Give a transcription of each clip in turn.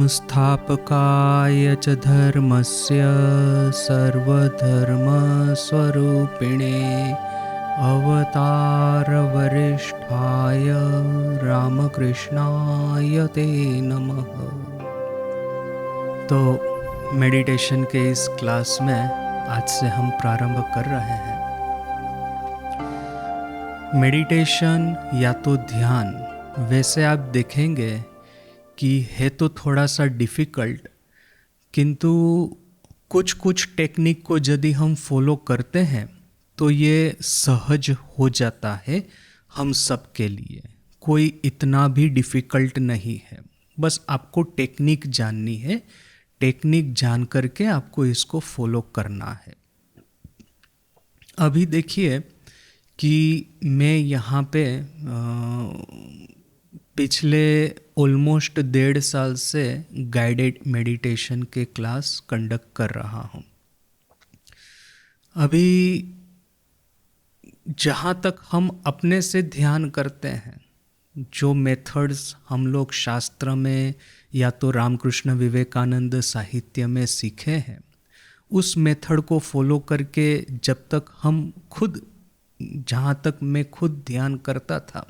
संस्थापकाय च धर्मस्य सर्वधर्मस्वरूपिणे अवतारवरिष्ठाय रामकृष्णाय ते नमः। तो मेडिटेशन के इस क्लास में आज से हम प्रारंभ कर रहे हैं। मेडिटेशन या तो ध्यान, वैसे आप देखेंगे कि है तो थोड़ा सा डिफ़िकल्ट, किंतु कुछ टेक्निक को यदि हम फॉलो करते हैं तो ये सहज हो जाता है हम सब के लिए। कोई इतना भी डिफ़िकल्ट नहीं है, बस आपको टेक्निक जाननी है। टेक्निक जान करके आपको इसको फॉलो करना है। अभी देखिए कि मैं यहाँ पे पिछले ऑलमोस्ट 1.5 साल से गाइडेड मेडिटेशन के क्लास कंडक्ट कर रहा हूँ। अभी जहाँ तक हम अपने से ध्यान करते हैं, जो मेथड्स हम लोग शास्त्र में या तो रामकृष्ण विवेकानंद साहित्य में सीखे हैं, उस मेथड को फॉलो करके जब तक हम खुद, जहाँ तक मैं खुद ध्यान करता था,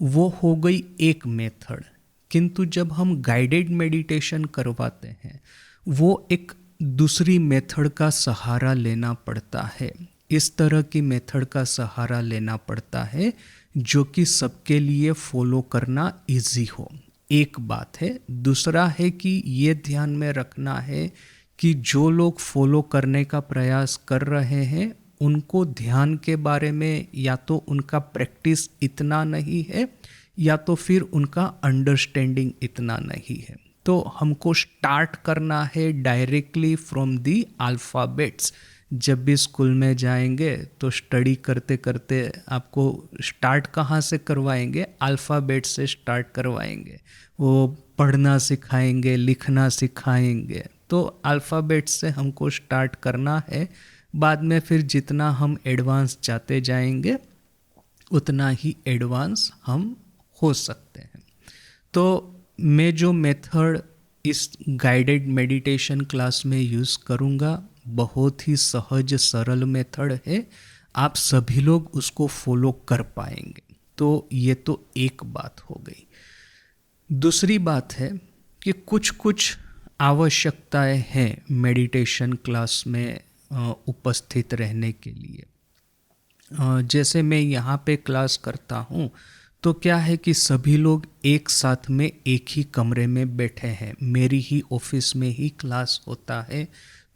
वो हो गई एक मेथड। किंतु जब हम गाइडेड मेडिटेशन करवाते हैं, वो एक दूसरी मेथड का सहारा लेना पड़ता है। इस तरह की मेथड का सहारा लेना पड़ता है जो कि सबके लिए फॉलो करना इजी हो। एक बात है। दूसरा है कि ये ध्यान में रखना है कि जो लोग फॉलो करने का प्रयास कर रहे हैं, उनको ध्यान के बारे में या तो उनका प्रैक्टिस इतना नहीं है या तो फिर उनका अंडरस्टैंडिंग इतना नहीं है। तो हमको स्टार्ट करना है डायरेक्टली फ्रॉम दी अल्फ़ाबेट्स। जब भी स्कूल में जाएंगे तो स्टडी करते करते आपको स्टार्ट कहाँ से करवाएंगे? अल्फ़ाबेट से स्टार्ट करवाएंगे। वो पढ़ना सिखाएंगे, लिखना सिखाएंगे। तो अल्फ़ाबेट से हमको स्टार्ट करना है। बाद में फिर जितना हम एडवांस जाते जाएंगे उतना ही एडवांस हम हो सकते हैं। तो मैं जो मेथड इस गाइडेड मेडिटेशन क्लास में यूज़ करूँगा, बहुत ही सहज सरल मेथड है। आप सभी लोग उसको फॉलो कर पाएंगे। तो ये तो एक बात हो गई। दूसरी बात है कि कुछ आवश्यकताएं हैं मेडिटेशन क्लास में उपस्थित रहने के लिए। जैसे मैं यहाँ पे क्लास करता हूँ तो क्या है कि सभी लोग एक साथ में एक ही कमरे में बैठे हैं। मेरी ही ऑफिस में ही क्लास होता है,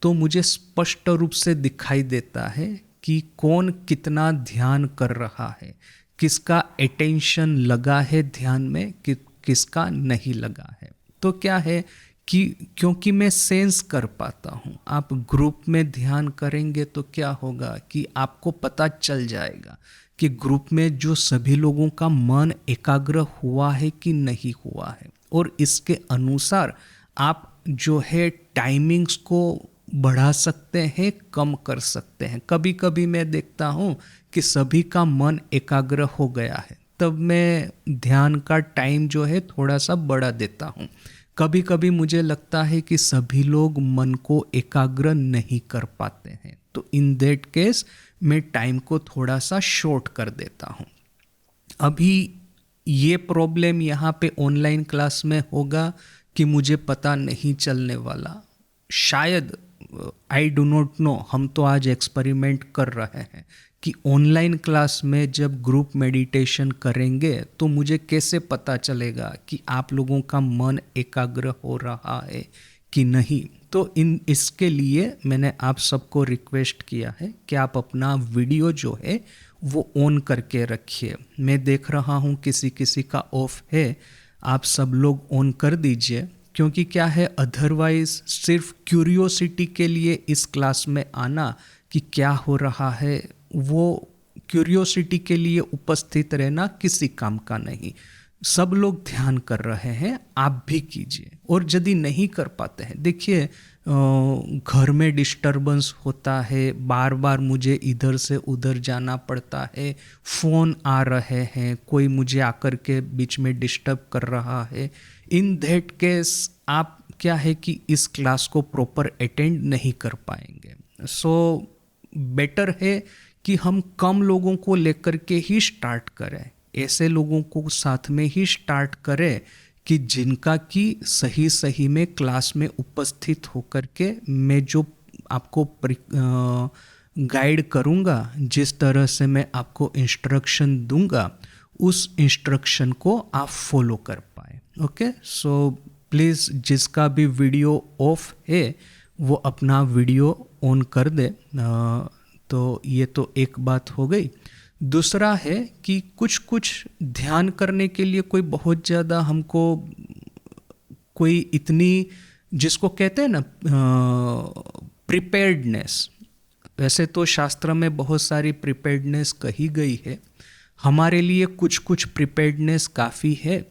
तो मुझे स्पष्ट रूप से दिखाई देता है कि कौन कितना ध्यान कर रहा है, किसका अटेंशन लगा है ध्यान में, किसका नहीं लगा है। तो क्या है कि क्योंकि मैं सेंस कर पाता हूँ, आप ग्रुप में ध्यान करेंगे तो क्या होगा कि आपको पता चल जाएगा कि ग्रुप में जो सभी लोगों का मन एकाग्र हुआ है कि नहीं हुआ है, और इसके अनुसार आप जो है टाइमिंग्स को बढ़ा सकते हैं, कम कर सकते हैं। कभी कभी मैं देखता हूँ कि सभी का मन एकाग्र हो गया है, तब मैं ध्यान का टाइम जो है थोड़ा सा बढ़ा देता हूँ। कभी कभी मुझे लगता है कि सभी लोग मन को एकाग्र नहीं कर पाते हैं, तो इन दैट केस मैं टाइम को थोड़ा सा शॉर्ट कर देता हूँ। अभी ये प्रॉब्लम यहाँ पे ऑनलाइन क्लास में होगा कि मुझे पता नहीं चलने वाला, शायद, आई डू नॉट नो। हम तो आज एक्सपेरिमेंट कर रहे हैं कि ऑनलाइन क्लास में जब ग्रुप मेडिटेशन करेंगे तो मुझे कैसे पता चलेगा कि आप लोगों का मन एकाग्र हो रहा है कि नहीं। तो इसके लिए मैंने आप सबको रिक्वेस्ट किया है कि आप अपना वीडियो जो है वो ऑन करके रखिए। मैं देख रहा हूँ किसी किसी का ऑफ है, आप सब लोग ऑन कर दीजिए। क्योंकि क्या है, अदरवाइज सिर्फ क्यूरियोसिटी के लिए इस क्लास में आना कि क्या हो रहा है, वो क्यूरियोसिटी के लिए उपस्थित रहना किसी काम का नहीं। सब लोग ध्यान कर रहे हैं, आप भी कीजिए। और यदि नहीं कर पाते हैं, देखिए घर में डिस्टरबेंस होता है, बार बार मुझे इधर से उधर जाना पड़ता है, फ़ोन आ रहे हैं, कोई मुझे आकर के बीच में डिस्टर्ब कर रहा है। इन दैट केस आप क्या है कि इस क्लास को प्रॉपर अटेंड नहीं कर पाएंगे। सो बेटर है कि हम कम लोगों को लेकर के ही स्टार्ट करें, ऐसे लोगों को साथ में ही स्टार्ट करें कि जिनका कि सही सही में क्लास में उपस्थित होकर के मैं जो आपको गाइड करूँगा, जिस तरह से मैं आपको इंस्ट्रक्शन दूंगा, उस इंस्ट्रक्शन को आप फॉलो कर पाए। ओके, सो प्लीज़ जिसका भी वीडियो ऑफ है वो अपना वीडियो ऑन कर दे। तो ये तो एक बात हो गई। दूसरा है कि कुछ कुछ ध्यान करने के लिए कोई बहुत ज़्यादा हमको कोई इतनी, जिसको कहते हैं ना प्रिपेयर्डनेस, वैसे तो शास्त्र में बहुत सारी प्रिपेयर्डनेस कही गई है, हमारे लिए कुछ कुछ प्रिपेयर्डनेस काफ़ी है।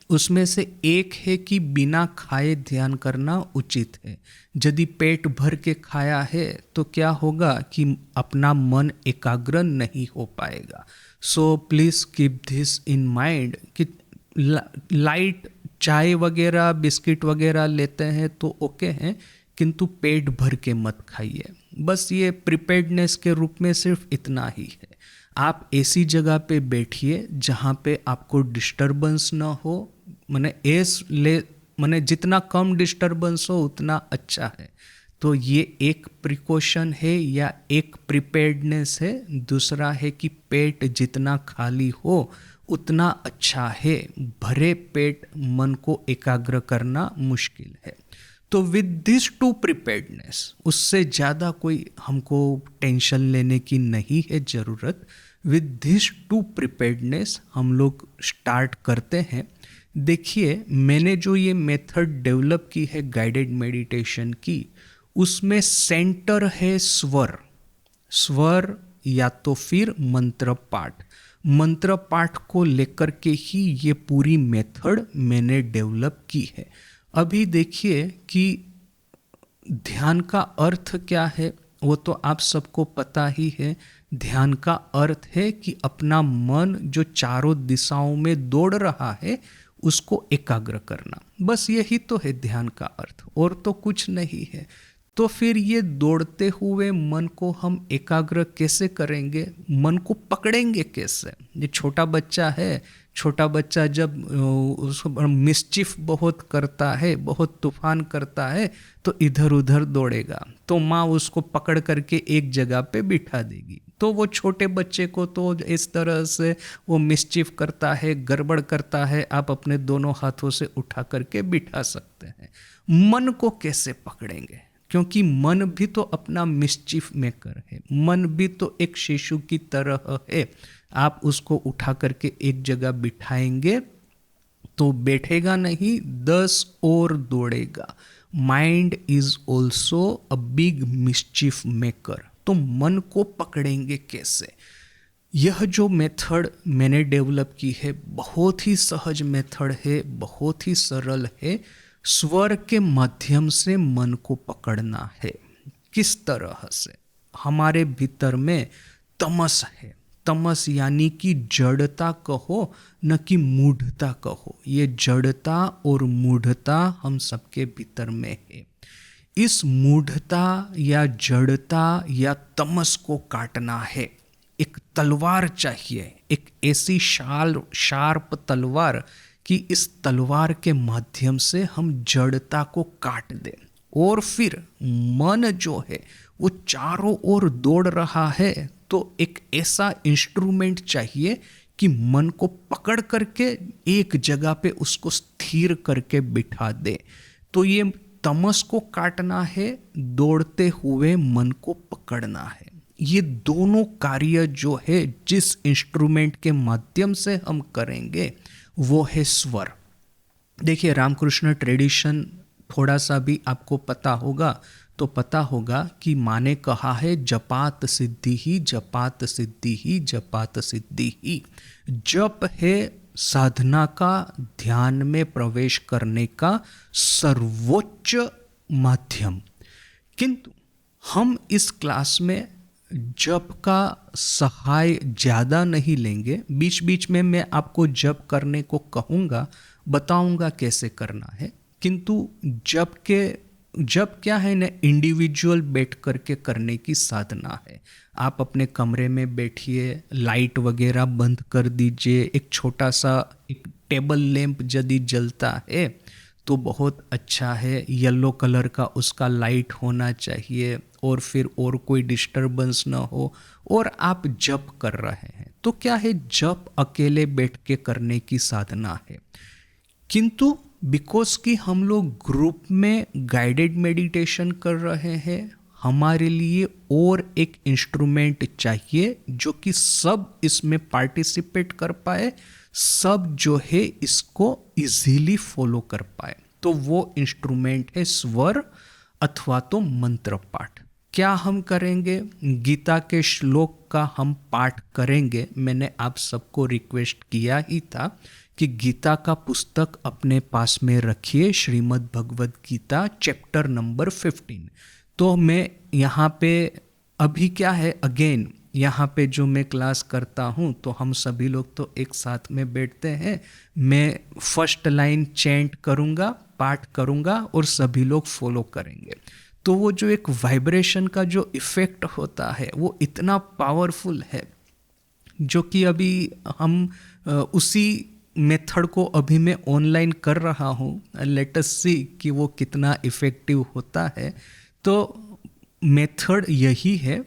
उसमें से एक है कि बिना खाए ध्यान करना उचित है। यदि पेट भर के खाया है तो क्या होगा कि अपना मन एकाग्र नहीं हो पाएगा। So please keep this in mind कि लाइट चाय वगैरह बिस्किट वगैरह लेते हैं तो ओके हैं, किंतु पेट भर के मत खाइए। बस ये प्रिपेयर्डनेस के रूप में सिर्फ इतना ही है। आप ऐसी जगह पे बैठिए जहाँ पे आपको डिस्टरबेंस ना हो, मैंने जितना कम डिस्टरबेंस हो उतना अच्छा है। तो ये एक प्रिकॉशन है या एक प्रिपेयर्डनेस है। दूसरा है कि पेट जितना खाली हो उतना अच्छा है। भरे पेट मन को एकाग्र करना मुश्किल है। तो विद दिस टू प्रिपेयर्डनेस, उससे ज़्यादा कोई हमको टेंशन लेने की नहीं है ज़रूरत। विद दिस टू प्रिपेयर्डनेस हम लोग स्टार्ट करते हैं। देखिए, मैंने जो ये मेथड डेवलप की है गाइडेड मेडिटेशन की, उसमें सेंटर है स्वर, स्वर या तो फिर मंत्र पाठ। मंत्र पाठ को लेकर के ही ये पूरी मेथड मैंने डेवलप की है। अभी देखिए कि ध्यान का अर्थ क्या है, वो तो आप सबको पता ही है। ध्यान का अर्थ है कि अपना मन जो चारों दिशाओं में दौड़ रहा है उसको एकाग्र करना। बस यही तो है ध्यान का अर्थ, और तो कुछ नहीं है। तो फिर ये दौड़ते हुए मन को हम एकाग्र कैसे करेंगे, मन को पकड़ेंगे कैसे? ये छोटा बच्चा है, छोटा बच्चा जब उसको मिसचिफ बहुत करता है, बहुत तूफान करता है, तो इधर उधर दौड़ेगा, तो माँ उसको पकड़ करके एक जगह पे बिठा देगी। तो वो छोटे बच्चे को तो इस तरह से वो मिसचिफ करता है, गड़बड़ करता है, आप अपने दोनों हाथों से उठा करके बिठा सकते हैं। मन को कैसे पकड़ेंगे? क्योंकि मन भी तो अपना मिसचिफ मेकर है, मन भी तो एक शिशु की तरह है। आप उसको उठा करके एक जगह बिठाएंगे तो बैठेगा नहीं, 10 और दौड़ेगा। Mind is also a big mischief maker. तो मन को पकड़ेंगे कैसे? यह जो मेथड मैंने डेवलप की है बहुत ही सहज मेथड है, बहुत ही सरल है। स्वर के माध्यम से मन को पकड़ना है। किस तरह से? हमारे भीतर में तमस है, तमस यानी कि जड़ता कहो न कि मूढ़ता कहो। ये जड़ता और मूढ़ता हम सबके भीतर में है। इस मूढ़ता या जड़ता या तमस को काटना है। एक तलवार चाहिए, एक ऐसी शार्प तलवार कि इस तलवार के माध्यम से हम जड़ता को काट दें। और फिर मन जो है वो चारों ओर दौड़ रहा है, तो एक ऐसा इंस्ट्रूमेंट चाहिए कि मन को पकड़ करके एक जगह पे उसको स्थिर करके बिठा दे। तो ये तमस को काटना है, दौड़ते हुए मन को पकड़ना है। ये दोनों कार्य जो है जिस इंस्ट्रूमेंट के माध्यम से हम करेंगे वो है स्वर। देखिए, रामकृष्ण ट्रेडिशन थोड़ा सा भी आपको पता होगा तो पता होगा कि माँ ने कहा है जपात सिद्धि ही, जपात सिद्धि ही, जपात सिद्धि ही। जप है साधना का, ध्यान में प्रवेश करने का सर्वोच्च माध्यम। किंतु हम इस क्लास में जप का सहाय ज़्यादा नहीं लेंगे। बीच बीच में मैं आपको जप करने को कहूँगा, बताऊँगा कैसे करना है, किंतु जब क्या है ना, इंडिविजुअल बैठ करके करने की साधना है। आप अपने कमरे में बैठिए, लाइट वगैरह बंद कर दीजिए, एक छोटा सा एक टेबल लैंप यदि जलता है तो बहुत अच्छा है, येलो कलर का उसका लाइट होना चाहिए, और फिर और कोई डिस्टरबेंस ना हो, और आप जप कर रहे हैं तो क्या है, जप अकेले बैठ के करने की साधना है। किंतु बिकॉज कि हम लोग ग्रुप में गाइडेड मेडिटेशन कर रहे हैं, हमारे लिए और एक इंस्ट्रूमेंट चाहिए जो कि सब इसमें पार्टिसिपेट कर पाए, सब जो है इसको इजीली फॉलो कर पाए। तो वो इंस्ट्रूमेंट है स्वर अथवा तो मंत्र पाठ। क्या हम करेंगे, गीता के श्लोक का हम पाठ करेंगे। मैंने आप सबको रिक्वेस्ट किया ही था कि गीता का पुस्तक अपने पास में रखिए, श्रीमद् भगवद गीता चैप्टर नंबर 15। तो मैं यहाँ पे अभी क्या है, अगेन यहाँ पे जो मैं क्लास करता हूँ तो हम सभी लोग तो एक साथ में बैठते हैं, मैं फर्स्ट लाइन चैंट करूँगा, पाठ करूँगा और सभी लोग फॉलो करेंगे। तो वो जो एक वाइब्रेशन का जो इफ़ेक्ट होता है वो इतना पावरफुल है, जो कि अभी हम उसी मेथड को अभी मैं ऑनलाइन कर रहा हूँ। लेट अस सी कि वो कितना इफ़ेक्टिव होता है। तो मेथड यही है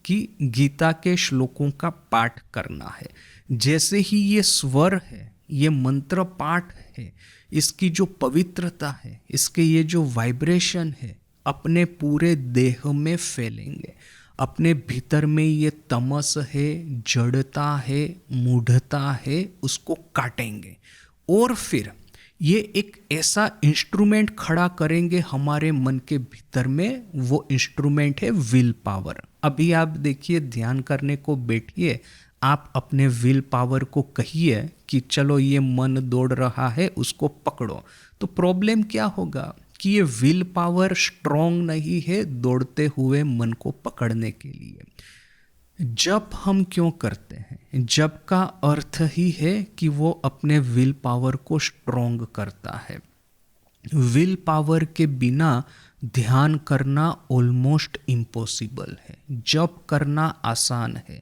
कि गीता के श्लोकों का पाठ करना है। जैसे ही ये स्वर है, ये मंत्र पाठ है, इसकी जो पवित्रता है, इसके ये जो वाइब्रेशन है, अपने पूरे देह में फैलेंगे। अपने भीतर में ये तमस है, जड़ता है, मूढ़ता है, उसको काटेंगे और फिर ये एक ऐसा इंस्ट्रूमेंट खड़ा करेंगे हमारे मन के भीतर में। वो इंस्ट्रूमेंट है विल पावर। अभी आप देखिए, ध्यान करने को बैठिए, आप अपने विल पावर को कहिए कि चलो ये मन दौड़ रहा है, उसको पकड़ो। तो प्रॉब्लम क्या होगा कि ये विल पावर स्ट्रॉन्ग नहीं है दौड़ते हुए मन को पकड़ने के लिए। जब हम क्यों करते हैं, जब का अर्थ ही है कि वो अपने विल पावर को स्ट्रॉन्ग करता है। विल पावर के बिना ध्यान करना ऑलमोस्ट इम्पॉसिबल है। जप करना आसान है,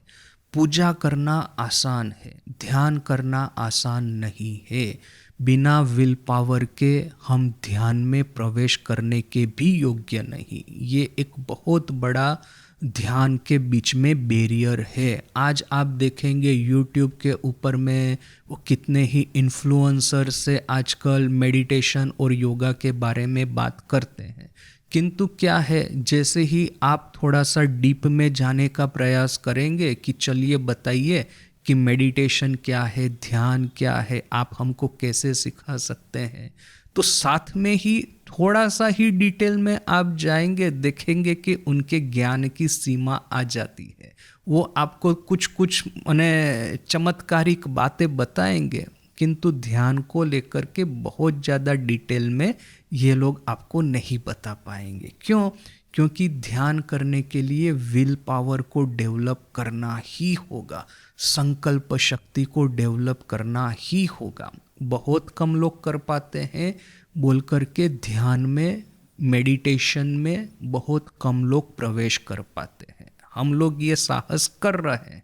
पूजा करना आसान है, ध्यान करना आसान नहीं है। बिना विल पावर के हम ध्यान में प्रवेश करने के भी योग्य नहीं। ये एक बहुत बड़ा ध्यान के बीच में बैरियर है। आज आप देखेंगे यूट्यूब के ऊपर में वो कितने ही इन्फ्लुएंसर से आजकल मेडिटेशन और योगा के बारे में बात करते हैं, किंतु क्या है, जैसे ही आप थोड़ा सा डीप में जाने का प्रयास करेंगे कि चलिए बताइए कि मेडिटेशन क्या है, ध्यान क्या है, आप हमको कैसे सिखा सकते हैं, तो साथ में ही थोड़ा सा ही डिटेल में आप जाएंगे, देखेंगे कि उनके ज्ञान की सीमा आ जाती है। वो आपको कुछ कुछ माने चमत्कारिक बातें बताएंगे, किंतु ध्यान को लेकर के बहुत ज़्यादा डिटेल में ये लोग आपको नहीं बता पाएंगे। क्यों? क्योंकि ध्यान करने के लिए विल पावर को डेवलप करना ही होगा, संकल्प शक्ति को डेवलप करना ही होगा। बहुत कम लोग कर पाते हैं बोल करके ध्यान में, मेडिटेशन में बहुत कम लोग प्रवेश कर पाते हैं। हम लोग ये साहस कर रहे हैं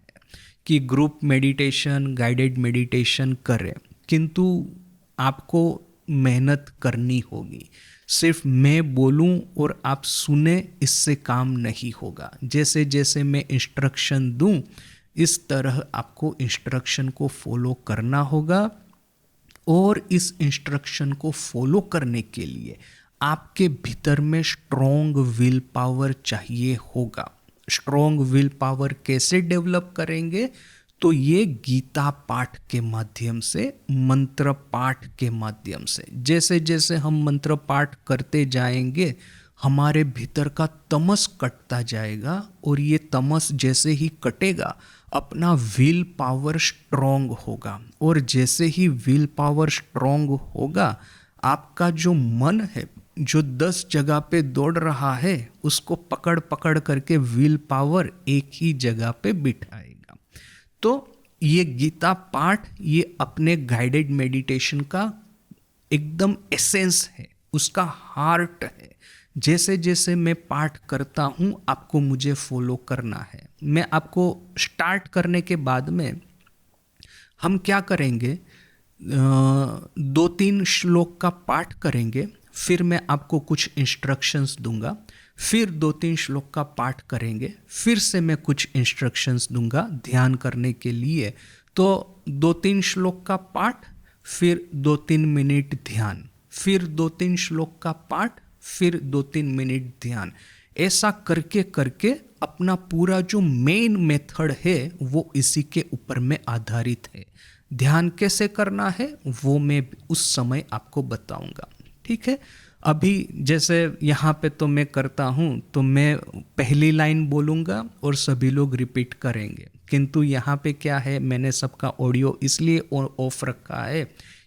कि ग्रुप मेडिटेशन, गाइडेड मेडिटेशन करें, किंतु आपको मेहनत करनी होगी। सिर्फ मैं बोलूं और आप सुने, इससे काम नहीं होगा। जैसे जैसे मैं इंस्ट्रक्शन दूं, इस तरह आपको इंस्ट्रक्शन को फॉलो करना होगा। और इस इंस्ट्रक्शन को फॉलो करने के लिए आपके भीतर में स्ट्रॉन्ग विल पावर चाहिए होगा। स्ट्रॉन्ग विल पावर कैसे डेवलप करेंगे? तो ये गीता पाठ के माध्यम से, मंत्र पाठ के माध्यम से। जैसे जैसे हम मंत्र पाठ करते जाएंगे, हमारे भीतर का तमस कटता जाएगा, और ये तमस जैसे ही कटेगा, अपना विल पावर स्ट्रॉन्ग होगा। और जैसे ही विल पावर स्ट्रॉन्ग होगा, आपका जो मन है, जो 10 जगह पे दौड़ रहा है, उसको पकड़ पकड़ करके विल पावर एक ही जगह पे बिठाएगा। तो ये गीता पाठ, ये अपने गाइडेड मेडिटेशन का एकदम एसेंस है, उसका हार्ट है। जैसे जैसे मैं पाठ करता हूँ आपको मुझे फॉलो करना है। मैं आपको स्टार्ट करने के बाद में हम क्या करेंगे, 2-3 श्लोक का पाठ करेंगे, फिर मैं आपको कुछ इंस्ट्रक्शंस दूंगा, फिर 2-3 श्लोक का पाठ करेंगे, फिर से मैं कुछ इंस्ट्रक्शंस दूंगा ध्यान करने के लिए। तो 2-3 श्लोक का पाठ, फिर 2-3 मिनट ध्यान, फिर 2-3 श्लोक का पाठ, फिर 2-3 मिनट ध्यान। ऐसा करके करके अपना पूरा जो मेन मेथड है वो इसी के ऊपर में आधारित है। ध्यान कैसे करना है वो मैं उस समय आपको बताऊंगा, ठीक है। अभी जैसे यहाँ पे तो मैं करता हूँ तो मैं पहली लाइन बोलूँगा और सभी लोग रिपीट करेंगे, किंतु यहाँ पे क्या है, मैंने सबका ऑडियो इसलिए ऑफ रखा है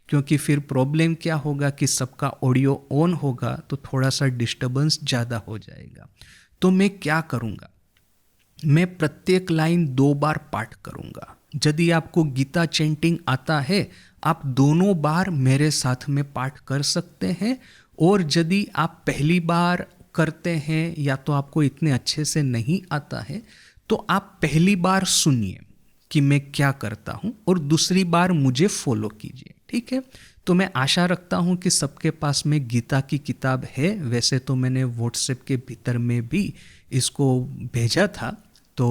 क्योंकि फिर प्रॉब्लम क्या होगा कि सबका ऑडियो ऑन होगा तो थोड़ा सा डिस्टर्बेंस ज़्यादा हो जाएगा। तो मैं क्या करूँगा, मैं प्रत्येक लाइन 2 बार पाठ करूँगा। यदि आपको गीता चैंटिंग आता है आप दोनों बार मेरे साथ में पाठ कर सकते हैं, और यदि आप पहली बार करते हैं या तो आपको इतने अच्छे से नहीं आता है तो आप पहली बार सुनिए कि मैं क्या करता हूँ और दूसरी बार मुझे फॉलो कीजिए, ठीक है। तो मैं आशा रखता हूँ कि सबके पास में गीता की किताब है। वैसे तो मैंने व्हाट्सएप के भीतर में भी इसको भेजा था, तो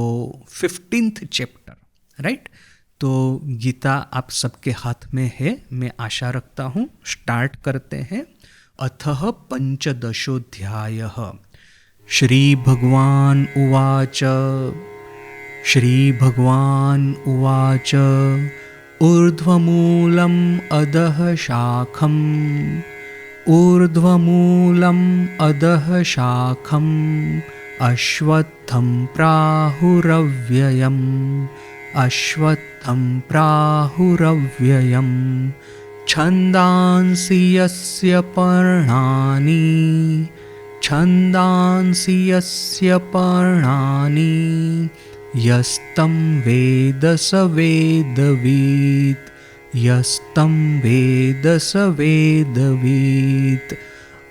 15th चैप्टर, राइट। तो गीता आप सबके हाथ में है, मैं आशा रखता हूँ। स्टार्ट करते हैं। अथः पंचदशोऽध्यायः। श्रीभगवान् उवाच श्रीभगवान् उवाच ऊर्ध्वमूलम् अधः शाखम् ऊर्ध्वमूलम् अधः शाखम् अश्वत्थं प्राहुरव्ययम् अश्वत्थं प्राहुरव्ययम् छन्दांसि यस्य पर्णानि छन्दांसि यस्य पर्णानि यस्तं वेद स वेदवित् यस्तं वेद स वेदवित्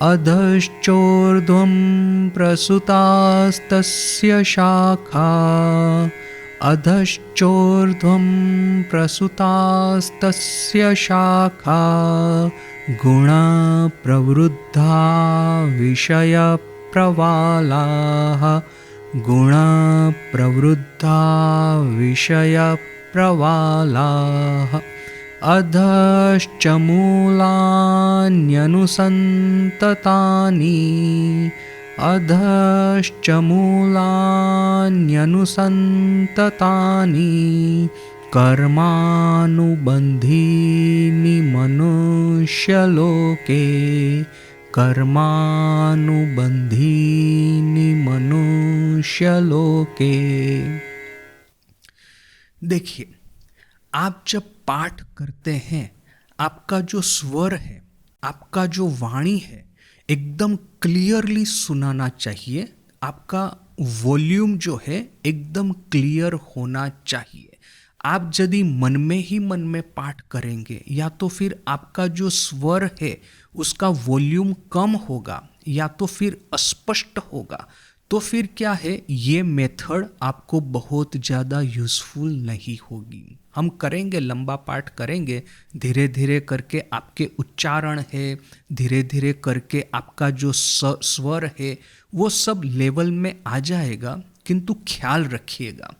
अधश्चोर्ध्वं प्रसुतास्तस्य शाखा अधश्चोर्ध्वं प्रसुतास्तस्य शाखा गुणा प्रवृद्धा विषयप्रवालाः गुणा प्रवृद्धा विषयप्रवालाः अधश्च मूलान्यनुसन्ततानि अधश्च मूलान्यनुसन्ततानि कर्मानुबन्धीनि मनुष्यलोके कर्मानुबन्धीनि मनुष्यलोके। देखिए, आप जब पाठ करते हैं आपका जो स्वर है, आपका जो वाणी है, एकदम क्लियरली सुनाना चाहिए। आपका वॉल्यूम जो है एकदम क्लियर होना चाहिए। आप यदि मन में पाठ करेंगे या तो फिर आपका जो स्वर है उसका वॉल्यूम कम होगा या तो फिर अस्पष्ट होगा, तो फिर क्या है, ये मेथड आपको बहुत ज़्यादा यूज़फुल नहीं होगी। हम करेंगे, लंबा पाठ करेंगे, धीरे धीरे करके आपके उच्चारण है, धीरे धीरे करके आपका जो स्वर है वो सब लेवल में आ जाएगा। किंतु ख्याल रखिएगा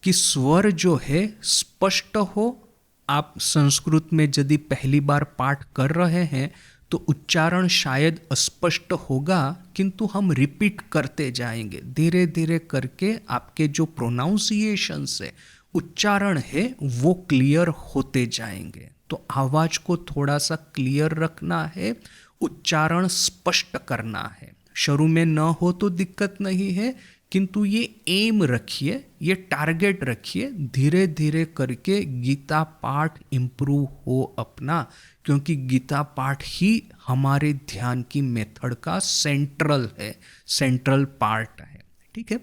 कि स्वर जो है स्पष्ट हो। आप संस्कृत में यदि पहली बार पाठ कर रहे हैं तो उच्चारण शायद अस्पष्ट होगा, किंतु हम रिपीट करते जाएंगे। धीरे धीरे करके आपके जो प्रोनाउंसिएशंस है, उच्चारण है, वो क्लियर होते जाएंगे। तो आवाज़ को थोड़ा सा क्लियर रखना है, उच्चारण स्पष्ट करना है। शुरू में न हो तो दिक्कत नहीं है, किंतु ये एम रखिए, ये टारगेट रखिए, धीरे धीरे करके गीता पाठ इम्प्रूव हो अपना, क्योंकि गीता पाठ ही हमारे ध्यान की मेथड का सेंट्रल है, सेंट्रल पार्ट है, ठीक है।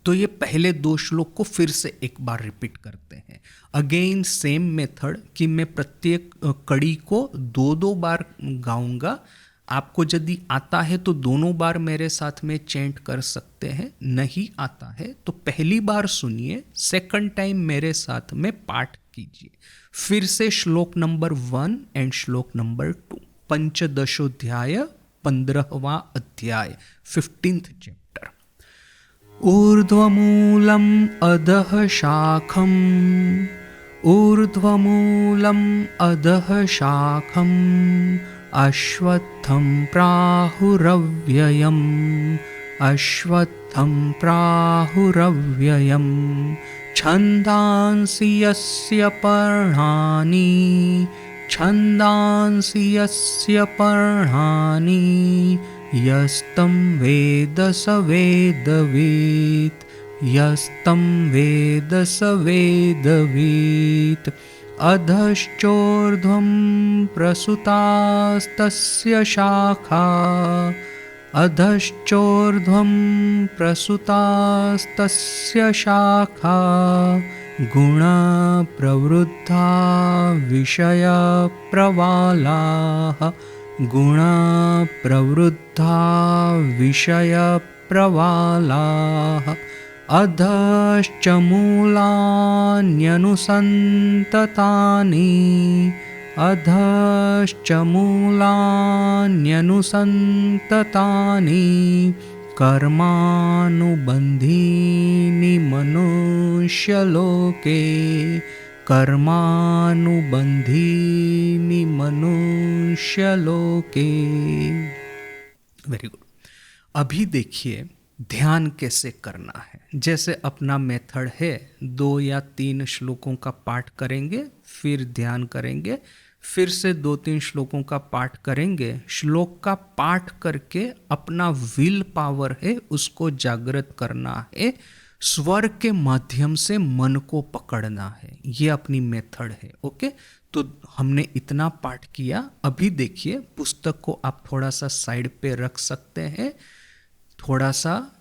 तो ये पहले 2 श्लोक को फिर से एक बार रिपीट करते हैं। अगेन सेम मेथड कि मैं प्रत्येक कड़ी को 2-2 बार गाऊंगा। आपको यदि आता है तो दोनों बार मेरे साथ में चैंट कर सकते हैं, नहीं आता है तो पहली बार सुनिए, सेकंड टाइम मेरे साथ में पाठ कीजिए। फिर से श्लोक नंबर 1 एंड श्लोक नंबर 2, पंचदशोध्याय 15वां अध्याय 15th चैप्टर। ऊर्ध्वमूलम अधः शाखम, ऊर्ध्वमूलम अधः शाखम, अश्वत्थं प्राहुरव्ययम्, अश्वत्थं प्राहुरव्ययम्, छन्दांसि यस्य पर्णानि, छन्दांसि यस्य पर्णानि, यस्तं वेद स वेदवित्, यस्तं वेद स वेदवित्। अधश्चोर्ध्वं प्रसुतास्तस्य शाखा, अधश्चोर्ध्वं प्रसुतास्तस्य शाखा, गुणप्रवृद्धा विषयप्रवालाः, गुणप्रवृद्धा विषयप्रवालाः। अधश्च मूलान्यनुसन्ततानि, अधश्च मूलान्यनुसन्ततानि, कर्मानुबन्धीनि मनुष्यलोके, कर्मानुबन्धीनि मनुष्यलोके। Very good. अभी देखिए ध्यान कैसे करना है। जैसे अपना मेथड है, 2 या 3 श्लोकों का पाठ करेंगे, फिर ध्यान करेंगे, फिर से 2-3 श्लोकों का पाठ करेंगे। श्लोक का पाठ करके अपना विल पावर है उसको जागृत करना है, स्वर के माध्यम से मन को पकड़ना है। ये अपनी मेथड है। ओके, तो हमने इतना पाठ किया। अभी देखिए पुस्तक को आप थोड़ा सा साइड पे रख सकते हैं। थोड़ा सा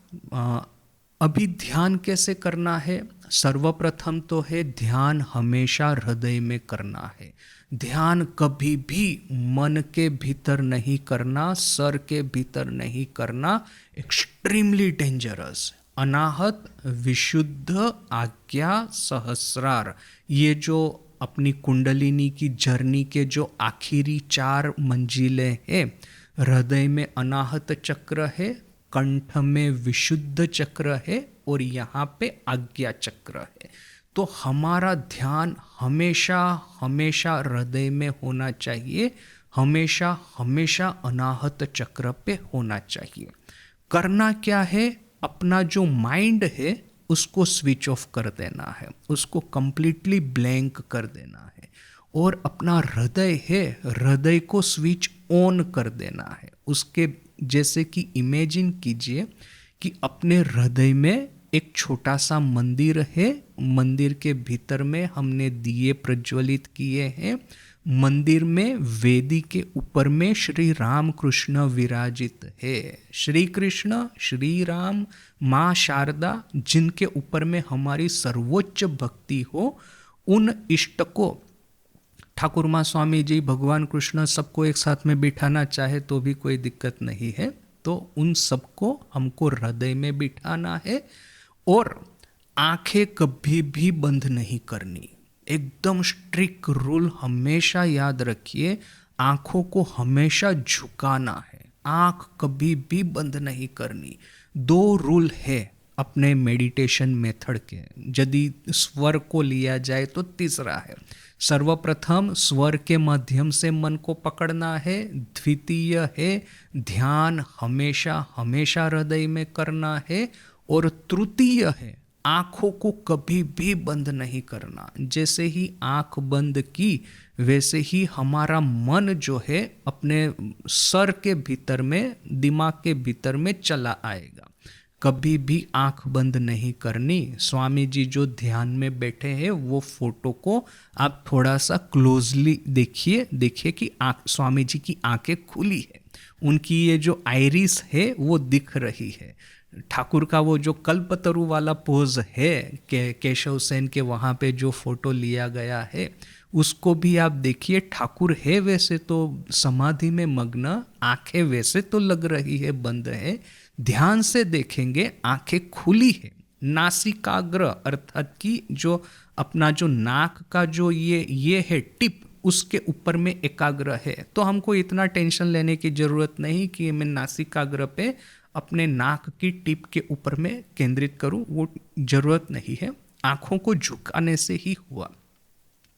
अभी ध्यान कैसे करना है। सर्वप्रथम तो है ध्यान हमेशा हृदय में करना है। ध्यान कभी भी मन के भीतर नहीं करना, सर के भीतर नहीं करना, एक्सट्रीमली डेंजरस। अनाहत, विशुद्ध, आज्ञा, सहस्रार, ये जो अपनी कुंडलिनी की जर्नी के जो आखिरी 4 मंजिलें हैं, हृदय में अनाहत चक्र है, कंठ में विशुद्ध चक्र है और यहाँ पे आज्ञा चक्र है। तो हमारा ध्यान हमेशा हमेशा हृदय में होना चाहिए, हमेशा हमेशा अनाहत चक्र पे होना चाहिए। करना क्या है, अपना जो माइंड है उसको स्विच ऑफ कर देना है, उसको कंप्लीटली ब्लैंक कर देना है, और अपना हृदय है, हृदय को स्विच ऑन कर देना है। उसके जैसे कि इमेजिन कीजिए कि अपने हृदय में एक छोटा सा मंदिर है, मंदिर के भीतर में हमने दिए प्रज्वलित किए हैं, मंदिर में वेदी के ऊपर में श्री राम कृष्ण विराजित है। श्री कृष्ण, श्री राम, माँ शारदा, जिनके ऊपर में हमारी सर्वोच्च भक्ति हो, उन इष्ट को ठाकुर माँ, स्वामी जी, भगवान कृष्ण सबको एक साथ में बिठाना चाहे तो भी कोई दिक्कत नहीं है। तो उन सबको हमको हृदय में बिठाना है और आंखें कभी भी बंद नहीं करनी। एकदम स्ट्रिक्ट रूल हमेशा याद रखिए, आंखों को हमेशा झुकाना है, आंख कभी भी बंद नहीं करनी। 2 रूल है अपने मेडिटेशन मेथड के। यदि स्वर को लिया जाए तो तीसरा है, सर्वप्रथम स्वर के माध्यम से मन को पकड़ना है, द्वितीय है ध्यान हमेशा हमेशा हृदय में करना है, और तृतीय है आँखों को कभी भी बंद नहीं करना। जैसे ही आँख बंद की वैसे ही हमारा मन जो है अपने सर के भीतर में, दिमाग के भीतर में चला आएगा। कभी भी आंख बंद नहीं करनी। स्वामी जी जो ध्यान में बैठे हैं वो फोटो को आप थोड़ा सा क्लोजली देखिए कि स्वामी जी की आंखें खुली है, उनकी ये जो आइरिस है वो दिख रही है। ठाकुर का वो जो कल्पतरु वाला पोज है केशव सेन के वहाँ पे जो फोटो लिया गया है, उसको भी आप देखिए, ठाकुर है वैसे तो समाधि में मग्न, आंखें वैसे तो लग रही है बंद है, ध्यान से देखेंगे आंखें खुली है। नासिकाग्र अर्थात कि जो अपना जो नाक का जो ये है टिप, उसके ऊपर में एकाग्र है। तो हमको इतना टेंशन लेने की जरूरत नहीं कि मैं नासिकाग्र पे अपने नाक की टिप के ऊपर में केंद्रित करूं, वो जरूरत नहीं है। आंखों को झुकाने से ही हुआ।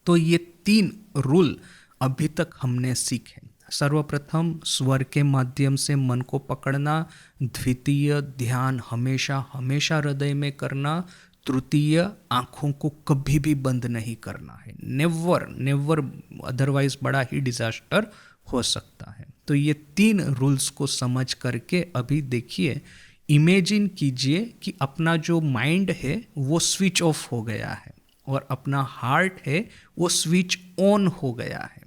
तो ये 3 रूल अभी तक हमने सीखे। सर्वप्रथम स्वर के माध्यम से मन को पकड़ना, द्वितीय ध्यान हमेशा हमेशा हृदय में करना, तृतीय आंखों को कभी भी बंद नहीं करना है, नेवर नेवर, अदरवाइज बड़ा ही डिजास्टर हो सकता है। तो ये 3 रूल्स को समझ करके अभी देखिए, इमेजिन कीजिए कि अपना जो माइंड है वो स्विच ऑफ हो गया है और अपना हार्ट है वो स्विच ऑन हो गया है।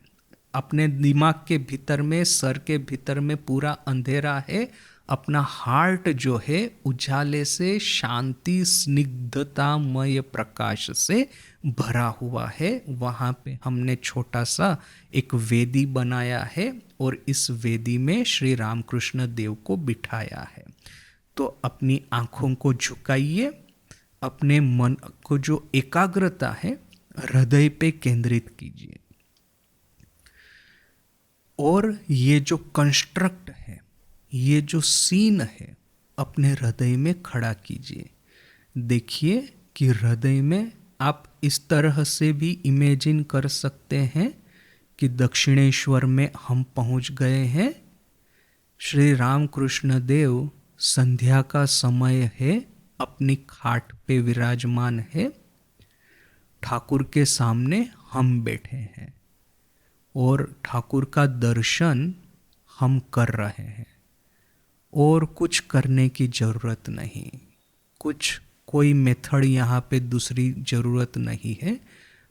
अपने दिमाग के भीतर में, सर के भीतर में पूरा अंधेरा है, अपना हार्ट जो है उजाले से, शांति, स्निग्धतामय प्रकाश से भरा हुआ है। वहाँ पे हमने छोटा सा एक वेदी बनाया है और इस वेदी में श्री रामकृष्ण देव को बिठाया है। तो अपनी आंखों को झुकाइए, अपने मन को जो एकाग्रता है हृदय पे केंद्रित कीजिए और ये जो कंस्ट्रक्ट है, ये जो सीन है, अपने हृदय में खड़ा कीजिए। देखिए कि हृदय में आप इस तरह से भी इमेजिन कर सकते हैं कि दक्षिणेश्वर में हम पहुंच गए हैं। श्री रामकृष्ण देव, संध्या का समय है, अपनी खाट पे विराजमान है, ठाकुर के सामने हम बैठे हैं और ठाकुर का दर्शन हम कर रहे हैं और कुछ करने की ज़रूरत नहीं, कोई मेथड यहाँ पे दूसरी ज़रूरत नहीं है,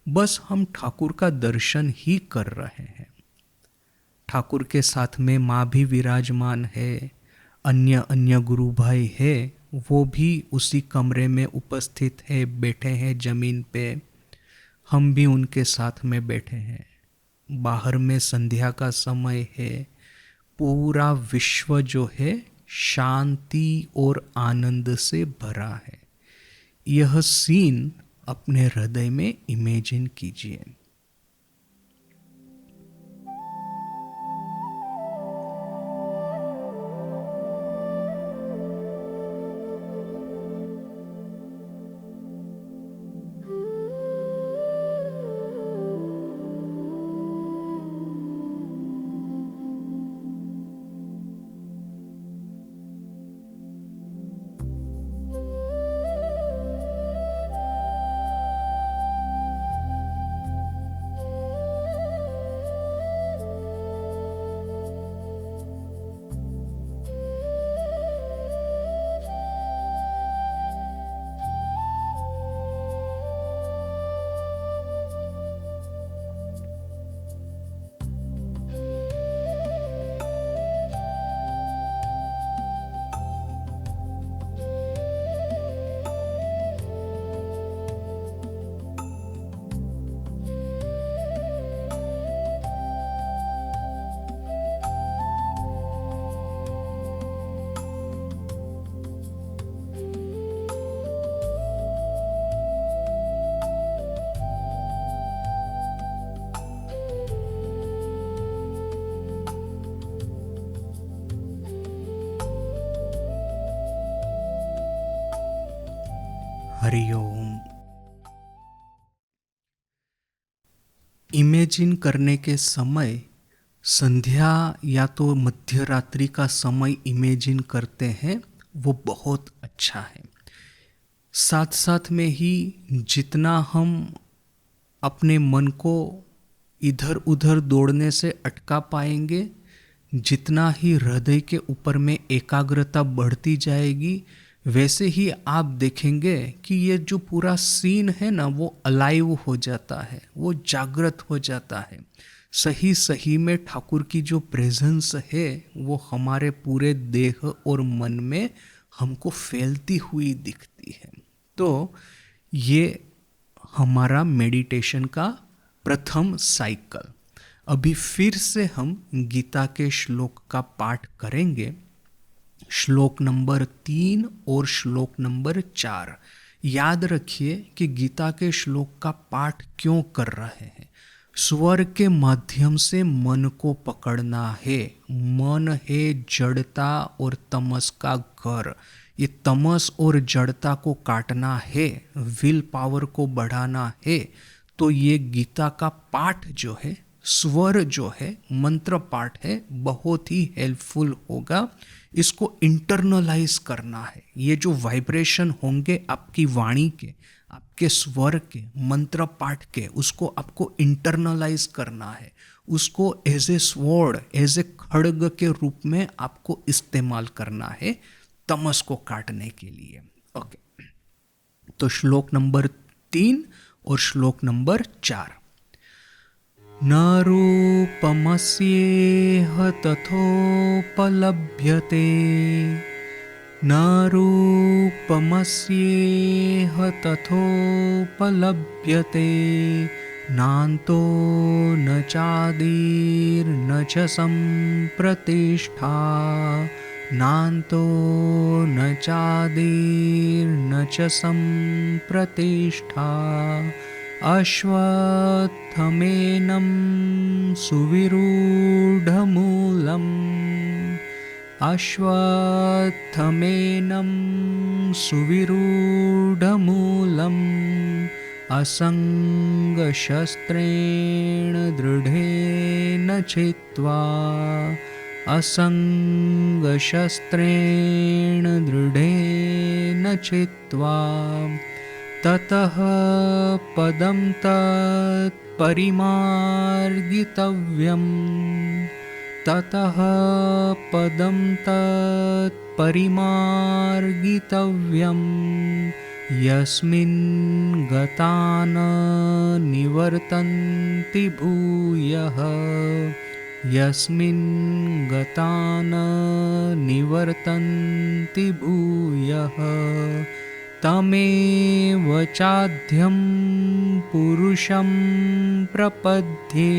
बस हम ठाकुर का दर्शन ही कर रहे हैं। ठाकुर के साथ में माँ भी विराजमान है, अन्य गुरु भाई है, वो भी उसी कमरे में उपस्थित है, बैठे हैं ज़मीन पे, हम भी उनके साथ में बैठे हैं। बाहर में संध्या का समय है, पूरा विश्व जो है शांति और आनंद से भरा है। यह सीन अपने हृदय में इमेजिन कीजिए। हरिओम। इमेजिन करने के समय संध्या या तो मध्य रात्रि का समय इमेजिन करते हैं, वो बहुत अच्छा है। साथ साथ में ही जितना हम अपने मन को इधर उधर दौड़ने से अटका पाएंगे, जितना ही हृदय के ऊपर में एकाग्रता बढ़ती जाएगी, वैसे ही आप देखेंगे कि ये जो पूरा सीन है ना, वो अलाइव हो जाता है, वो जागृत हो जाता है। सही सही में ठाकुर की जो प्रेजेंस है वो हमारे पूरे देह और मन में हमको फैलती हुई दिखती है। तो ये हमारा मेडिटेशन का प्रथम साइकिल। अभी फिर से हम गीता के श्लोक का पाठ करेंगे, श्लोक नंबर 3 और श्लोक नंबर 4। याद रखिए कि गीता के श्लोक का पाठ क्यों कर रहे हैं। स्वर के माध्यम से मन को पकड़ना है। मन है जड़ता और तमस का घर। ये तमस और जड़ता को काटना है, विल पावर को बढ़ाना है। तो ये गीता का पाठ जो है, स्वर जो है, मंत्र पाठ है, बहुत ही हेल्पफुल होगा। इसको इंटरनलाइज करना है। ये जो वाइब्रेशन होंगे आपकी वाणी के, आपके स्वर के, मंत्र पाठ के, उसको आपको इंटरनलाइज करना है। उसको as a sword, as a खड्ग के रूप में आपको इस्तेमाल करना है तमस को काटने के लिए। ओके, तो श्लोक नंबर 3 और श्लोक नंबर 4। न रूपमस्येह तथोपलभ्यते, न रूपमस्येह तथोपलभ्यते, नान्तो न चादिर्न च सम्प्रतिष्ठा, नान्तो न चादिर्न च सम्प्रतिष्ठा। अश्वत्थमेनं सुविरूढमूलम्, अश्वत्थमेनं सुविरूढमूलम्, असङ्गशस्त्रेण दृढेन छित्त्वा, असङ्गशस्त्रेण दृढेन छित्त्वा, ततः पदं तत्परिमार्गितव्यम्, ततः पदं तत्परिमार्गितव्यम्, यस्मिन् गता न निवर्तन्ति भूयः, यस्मिन् गता न निवर्तन्ति भूयः, तमेव चाद्यं पुरुषं प्रपद्ये,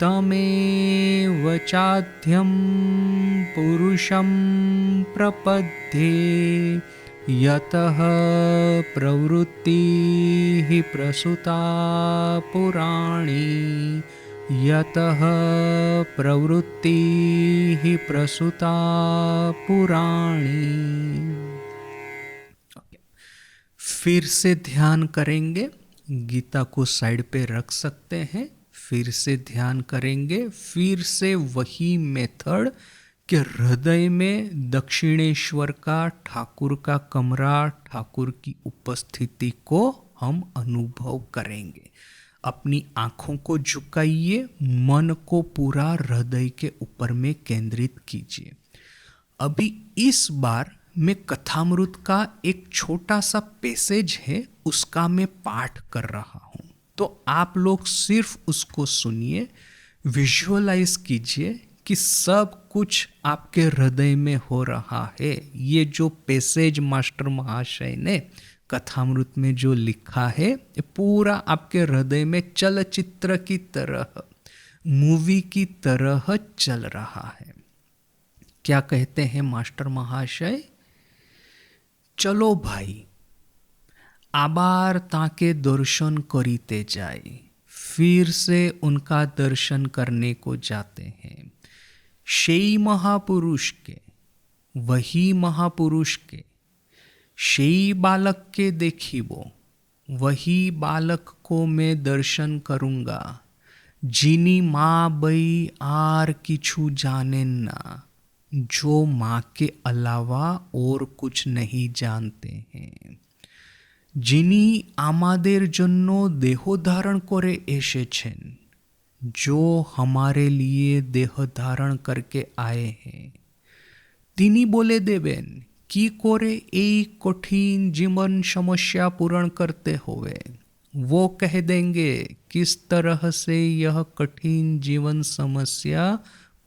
तमेव चाद्यं पुरुषं प्रपद्ये, यतः प्रवृत्तिः प्रसूता पुराणी, यतः प्रवृत्तिः प्रसूता पुराणी। फिर से ध्यान करेंगे, गीता को साइड पे रख सकते हैं, फिर से ध्यान करेंगे, फिर से वही मेथड कि हृदय में दक्षिणेश्वर का, ठाकुर का कमरा, ठाकुर की उपस्थिति को हम अनुभव करेंगे। अपनी आँखों को झुकाइए, मन को पूरा हृदय के ऊपर में केंद्रित कीजिए। अभी इस बार मैं कथामृत का एक छोटा सा पैसेज है, उसका मैं पाठ कर रहा हूँ, तो आप लोग सिर्फ उसको सुनिए, विजुअलाइज कीजिए कि सब कुछ आपके हृदय में हो रहा है। ये जो पैसेज मास्टर महाशय ने कथामृत में जो लिखा है, ये पूरा आपके हृदय में चलचित्र की तरह, मूवी की तरह चल रहा है। क्या कहते हैं मास्टर महाशय? चलो भाई, आबार ताके दर्शन करीते जाए, फिर से उनका दर्शन करने को जाते हैं। शेई महापुरुष के, वही महापुरुष के, शेई बालक के देखिबो, वही बालक को मैं दर्शन करूँगा, जिनी माँ बई आर किछु जाने ना, जो माँ के अलावा और कुछ नहीं जानते हैं। যিনি আমাদের জন্য দেহ ধারণ করে এসেছেন, जो हमारे लिए देह धारण करके आए हैं, তিনি বলে দেবেন কি করে এই কঠিন জীবন समस्या पूर्ण करते हुए। वो कह देंगे किस तरह से यह कठिन जीवन समस्या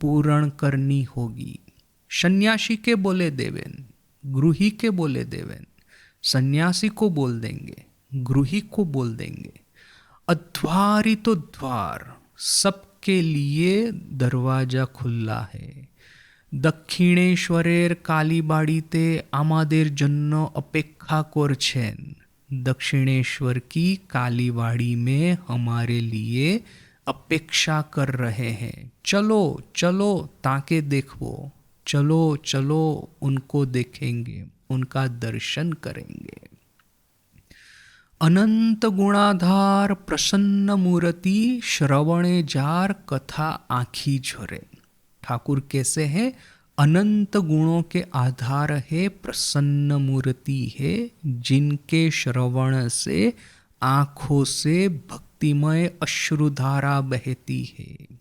पूर्ण करनी होगी। सन्यासी के बोले देवेन, गृही के बोले देवेन, सन्यासी को बोल देंगे, गृही को बोल देंगे। अद्वारितो द्वार, सबके लिए दरवाजा खुला है। दक्षिणेश्वरेर कालीबाड़ीते आमादेर जन्य अपेक्षा करछेन। दक्षिणेश्वर की कालीबाड़ी में हमारे लिए अपेक्षा कर रहे हैं। चलो चलो ताके देखो, चलो चलो उनको देखेंगे, उनका दर्शन करेंगे। अनंत गुणाधार प्रसन्न मूर्ति, श्रवणे जार कथा आँखी झरे। ठाकुर कैसे हैं? अनंत गुणों के आधार है, प्रसन्न मूर्ति है, जिनके श्रवण से आँखों से भक्तिमय अश्रुधारा बहती है।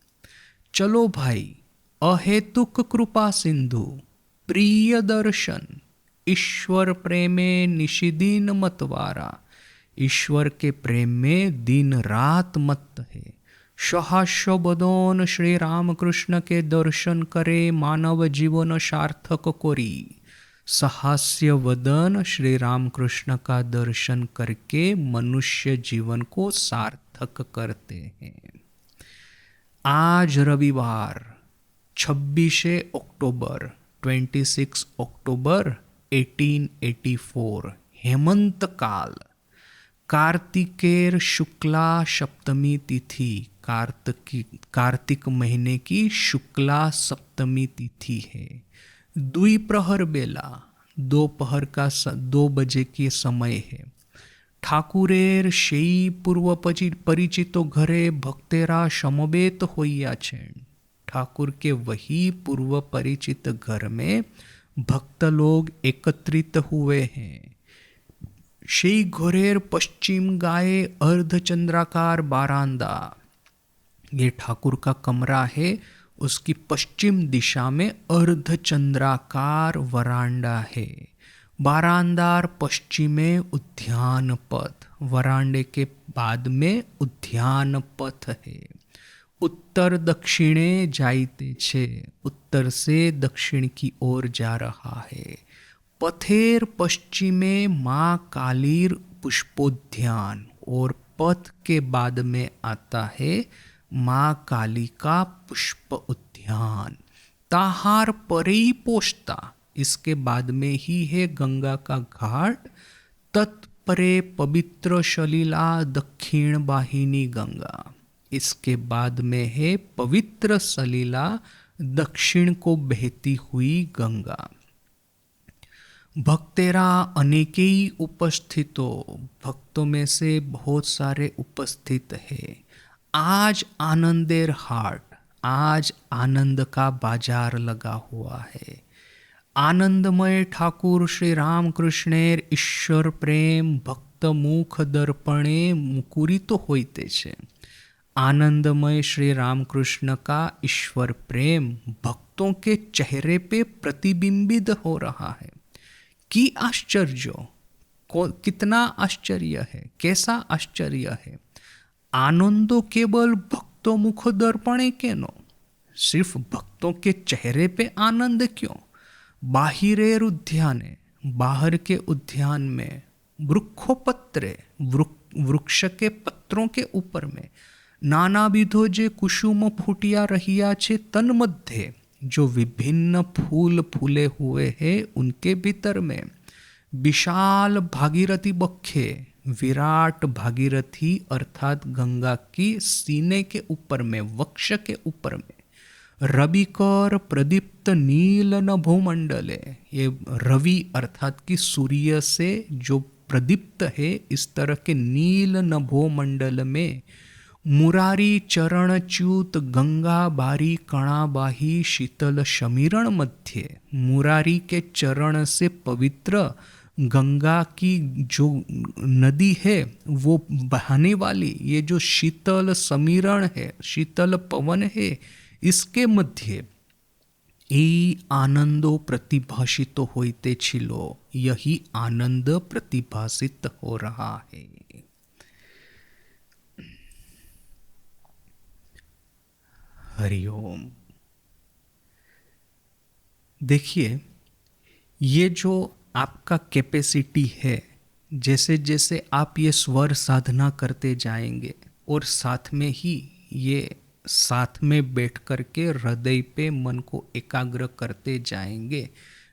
चलो भाई, अहेतुक कृपा सिंधु, प्रिय दर्शन, ईश्वर प्रेमे निशिदिन मतवारा। ईश्वर के प्रेम में दिन रात मत है। सहास्य बदन श्री रामकृष्ण के दर्शन करे, मानव जीवन सार्थक कोरी। सहास्य वदन श्री रामकृष्ण का दर्शन करके मनुष्य जीवन को सार्थक करते हैं। आज रविवार 26 अक्टूबर 26 अक्टूबर 1884 हेमंत काल, कार्तिकेर शुक्ला सप्तमी तिथि, कार्तिक महीने की शुक्ला सप्तमी तिथि है। द्विप्रहर बेला, दोपहर का 2 बजे के समय है। ठाकुरेर शेई पूर्व परिचितो घरे भक्तेरा समवेत होइया छेन। ठाकुर के वही पूर्व परिचित घर में भक्त लोग एकत्रित हुए हैं। शेई घोरेर पश्चिम गाये अर्धचंद्राकार बारांदा, ये ठाकुर का कमरा है, उसकी पश्चिम दिशा में अर्धचंद्राकार वरांडा है। बारांदार पश्चिमे उद्यान पथ, वरांडे के बाद में उद्यान पथ है। उत्तर दक्षिणे जाइते छे, उत्तर से दक्षिण की ओर जा रहा है। पथेर पश्चिमे माँ कालीर पुष्पोद्यान, और पथ के बाद में आता है माँ काली का पुष्प उद्यान। ताहार परेई पोष्ता, इसके बाद में ही है गंगा का घाट। तत्परे पवित्र सलीला दक्षिण वाहिनी गंगा, इसके बाद में है पवित्र सलीला दक्षिण को बहती हुई गंगा। भक्तेरा अनेकेई उपस्थितो, भक्तों में से बहुत सारे उपस्थित है। आज आनंदेर हाट, आज आनंद का बाजार लगा हुआ है। आनंदमय ठाकुर श्री रामकृष्णेर ईश्वर प्रेम भक्त मुख दर्पणे मुकुरित होइते छे। आनंदमय श्री रामकृष्ण का ईश्वर प्रेम भक्तों के चेहरे पे प्रतिबिंबित हो रहा है। कि आश्चर्य, कितना आश्चर्य है, कैसा आश्चर्य है। आनंदो केवल भक्तों मुख दर्पणे केनो, सिर्फ भक्तों के चेहरे पे आनंद क्यों। बाहिरेर उद्याने, बाहर के उद्यान में, वृक्षोपत्रे, वृक्ष के पत्रों के ऊपर में, नानाविधो जे कुसुम फूटिया रहिया छे तन्मध्ये, जो विभिन्न फूल फूले हुए हैं उनके भीतर में, विशाल भागीरथी बखे, विराट भागीरथी अर्थात गंगा की सीने के ऊपर में, वक्ष के ऊपर में, रविकर प्रदीप्त नील नभोमंडले, ये रवि अर्थात कि सूर्य से जो प्रदीप्त है, इस तरह के नील नभोमंडल में मुरारी चरणच्युत गंगा बारी कणाबाही शीतल समीरण मध्य, मुरारी के चरण से पवित्र गंगा की जो नदी है वो बहाने वाली, ये जो शीतल समीरण है, शीतल पवन है, इसके मध्य ई आनंदो प्रतिभाषित होते छिलो, यही आनंद प्रतिभाषित हो रहा है। हरिओम। देखिए, ये जो आपका कैपेसिटी है, जैसे जैसे आप ये स्वर साधना करते जाएंगे, और साथ में ही ये साथ में बैठ कर के हृदय पे मन को एकाग्र करते जाएंगे,